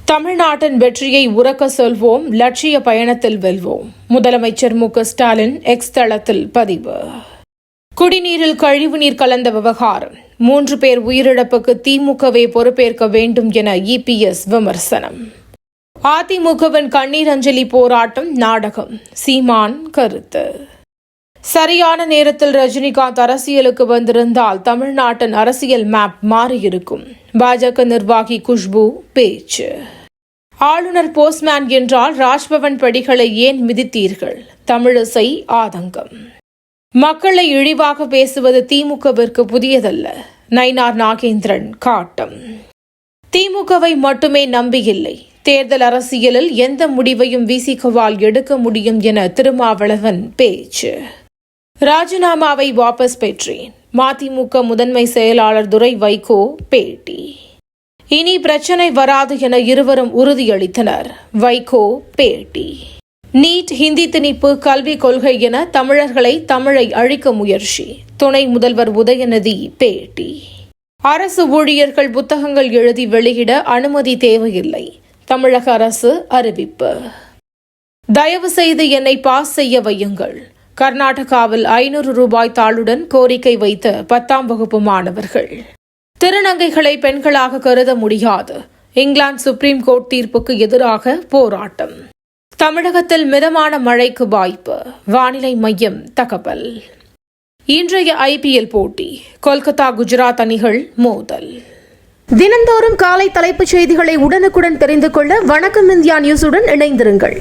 தமிழ்நாட்டின் வெற்றியை உரக்க சொல்வோம், லட்சிய பயணத்தில் வெல்வோம். முதலமைச்சர் மு.க.ஸ்டாலின் எக்ஸ் தளத்தில் பதிவு. குடிநீரில் கழிவுநீர் கலந்த விவகாரம், 3 பேர் உயிரிழப்புக்கு திமுகவே பொறுப்பேற்க வேண்டும் என இபிஎஸ் விமர்சனம். அதிமுகவின் கண்ணீர் அஞ்சலி போராட்டம் நாடகம், சீமான் கருத்து. சரியான நேரத்தில் ரஜினிகாந்த் அரசியலுக்கு வந்திருந்தால் தமிழ்நாட்டின் அரசியல் மேப் மாறியிருக்கும். பாஜக நிர்வாகி குஷ்பு பேச்சு. ஆளுநர் போஸ்ட்மேன் என்றால் ராஜ்பவன் படிகளை ஏன் மிதித்தீர்கள்? தமிழிசை ஆதங்கம். மக்களை இழிவாக பேசுவது திமுகவிற்கு புதியதல்ல, நயினார் நாகேந்திரன் காட்டம். திமுகவை மட்டுமே நம்பியில்லை, தேர்தல் அரசியலில் எந்த முடிவையும் விசிகவால் எடுக்க முடியும் என திருமாவளவன் பேச்சு. ராஜினாமாவை வாபஸ் பெற்றேன், மதிமுக முதன்மை செயலாளர் துரை வைகோ பேட்டி. இனி பிரச்சனை வராது என இருவரும் உறுதியளித்தனர், வைகோ பேட்டி. நீட், ஹிந்தி திணிப்பு, கல்விக் கொள்கை என தமிழை அழிக்க முயற்சி, துணை முதல்வர் உதயநிதி பேட்டி. அரசு ஊழியர்கள் புத்தகங்கள் எழுதி வெளியிட அனுமதி தேவையில்லை, தமிழக அரசு அறிவிப்பு. தயவு செய்து என்னை பாஸ் செய்ய வையுங்கள், கர்நாடகாவில் 500 ரூபாய் தாளுடன் கோரிக்கை வைத்த 10ஆம் வகுப்பு மாணவர்கள். திருநங்கைகளை பெண்களாக கருத முடியாது, இங்கிலாந்து சுப்ரீம் கோர்ட் தீர்ப்புக்கு எதிராக போராட்டம். தமிழகத்தில் மிதமான மழைக்கு வாய்ப்பு, வானிலை மையம் தகவல். இன்றைய ஐபிஎல் போட்டி, கொல்கத்தா குஜராத் அணிகள் மோதல். தினந்தோறும் காலை தலைப்புச் செய்திகளை உடனுக்குடன் தெரிந்து கொள்ள வணக்கம் இந்தியா நியூஸுடன் இணைந்திருங்கள்.